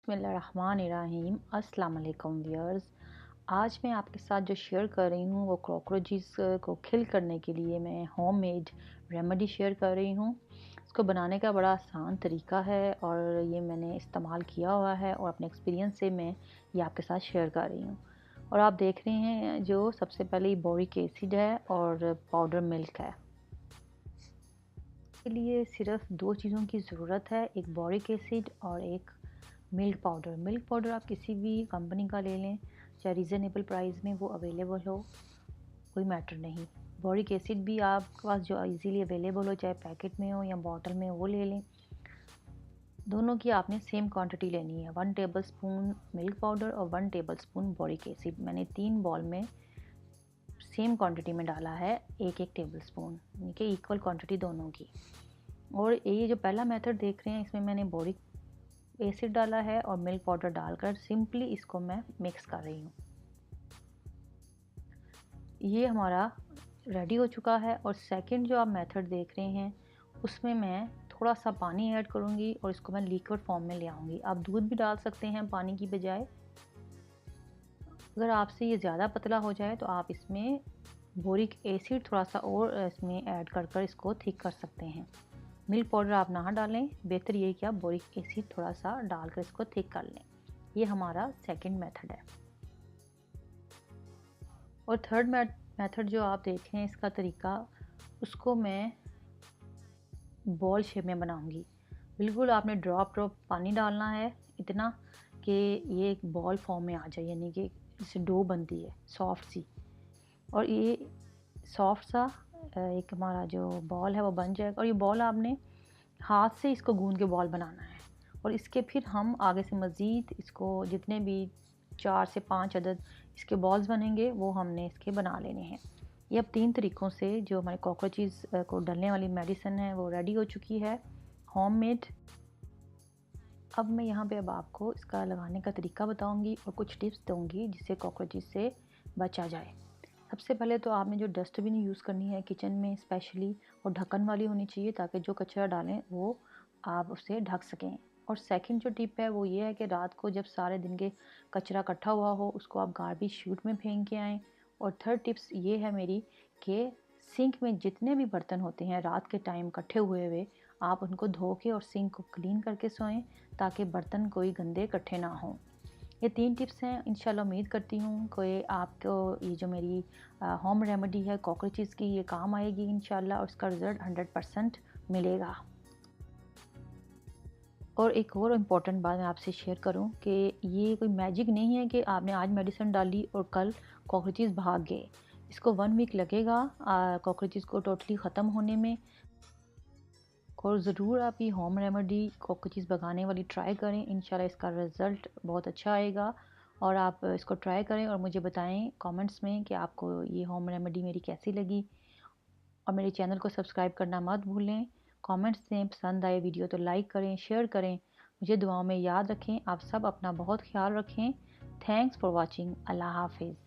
बिस्मिल्लाहिर्रहमानिर्रहीम। अस्सलाम वालेकुम व्यूअर्स। आज मैं आपके साथ जो शेयर कर रही हूँ वो कॉकरोचेस को किल करने के लिए मैं होममेड रेमेडी शेयर कर रही हूँ। इसको बनाने का बड़ा आसान तरीका है और ये मैंने इस्तेमाल किया हुआ है और अपने एक्सपीरियंस से मैं ये आपके साथ शेयर कर रही हूँ। और आप देख रहे हैं जो सबसे पहले बोरिक एसिड है और पाउडर मिल्क है। के लिए सिर्फ दो चीज़ों की ज़रूरत है, एक बोरिक एसिड और एक मिल्क पाउडर आप किसी भी कंपनी का ले लें, चाहे रीज़नेबल प्राइस में वो अवेलेबल हो, कोई मैटर नहीं। बोरिक एसिड भी आपके पास जो इजीली अवेलेबल हो, चाहे पैकेट में हो या बॉटल में, वो ले लें। दोनों की आपने सेम क्वांटिटी लेनी है, 1 टेबलस्पून मिल्क पाउडर और 1 टेबलस्पून बोरिक एसिड। मैंने 3 बॉल में सेम क्वांटिटी में डाला है, एक टेबलस्पून, यानी कि इक्वल क्वांटिटी दोनों की। और ये जो पहला मेथड देख रहे हैं, इसमें मैंने बोरिक एसिड डाला है और मिल्क पाउडर डालकर सिंपली इसको मैं मिक्स कर रही हूँ। ये हमारा रेडी हो चुका है। और सेकंड जो आप मेथड देख रहे हैं उसमें मैं थोड़ा सा पानी ऐड करूँगी और इसको मैं लिक्विड फॉर्म में ले आऊँगी। आप दूध भी डाल सकते हैं पानी की बजाय। अगर आपसे ये ज़्यादा पतला हो जाए तो आप इसमें बोरिक एसिड थोड़ा सा और इसमें ऐड कर इसको थिक कर सकते हैं। मिल्क पाउडर आप ना डालें, बेहतर ये कि आप बोरिक एसिड थोड़ा सा डालकर इसको थिक कर लें। ये हमारा सेकंड मेथड है। और थर्ड मेथड जो आप देखें इसका तरीका, उसको मैं बॉल शेप में बनाऊंगी। बिल्कुल आपने ड्रॉप पानी डालना है, इतना कि ये एक बॉल फॉर्म में आ जाए, यानी कि जैसे डो बनती है सॉफ्ट सी। और ये सॉफ्ट सा एक हमारा जो बॉल है वो बन जाएगा। और ये बॉल आपने हाथ से इसको गूंद के बॉल बनाना है। और इसके फिर हम आगे से मज़ीद इसको जितने भी 4 से 5 अदद इसके बॉल्स बनेंगे वो हमने इसके बना लेने हैं। ये अब 3 तरीक़ों से जो हमारे कॉकरोचेस को डलने वाली मेडिसिन है वो रेडी हो चुकी है, होममेड। अब मैं यहाँ पे अब आपको इसका लगाने का तरीका बताऊँगी और कुछ टिप्स दूँगी जिससे कॉकरोचेस से बचा जाए। सबसे पहले तो आपने जो डस्टबिन यूज़ करनी है किचन में स्पेशली, और ढक्कन वाली होनी चाहिए ताकि जो कचरा डालें वो आप उसे ढक सकें। और सेकंड जो टिप है वो ये है कि रात को जब सारे दिन के कचरा इकट्ठा हुआ हो उसको आप गार्बेज शूट में फेंक के आएँ। और थर्ड टिप्स ये है मेरी कि सिंक में जितने भी बर्तन होते हैं रात के टाइम इकट्ठे हुए आप उनको धो के और सिंक को क्लीन करके सोएं ताकि बर्तन कोई गंदे इकट्ठे ना हों। ये 3 टिप्स हैं। इंशाल्लाह उम्मीद करती हूँ कि आपको ये जो मेरी होम रेमेडी है कॉकरोचेस की ये काम आएगी इंशाल्लाह, और इसका रिज़ल्ट 100% मिलेगा। और एक और इम्पॉर्टेंट बात मैं आपसे शेयर करूं कि ये कोई मैजिक नहीं है कि आपने आज मेडिसिन डाली और कल कॉकरोचेस भाग गए। इसको 1 वीक लगेगा कॉकरोचेस को टोटली ख़त्म होने में। और ज़रूर आप ये होम रेमेडी कॉकरोचेस भगाने वाली ट्राई करें, इंशाल्लाह इसका रिज़ल्ट बहुत अच्छा आएगा। और आप इसको ट्राई करें और मुझे बताएं कमेंट्स में कि आपको ये होम रेमेडी मेरी कैसी लगी। और मेरे चैनल को सब्सक्राइब करना मत भूलें। कमेंट्स दें, पसंद आए वीडियो तो लाइक करें, शेयर करें। मुझे दुआओं में याद रखें। आप सब अपना बहुत ख्याल रखें। Thanks for watching. अल्लाह हाफिज़।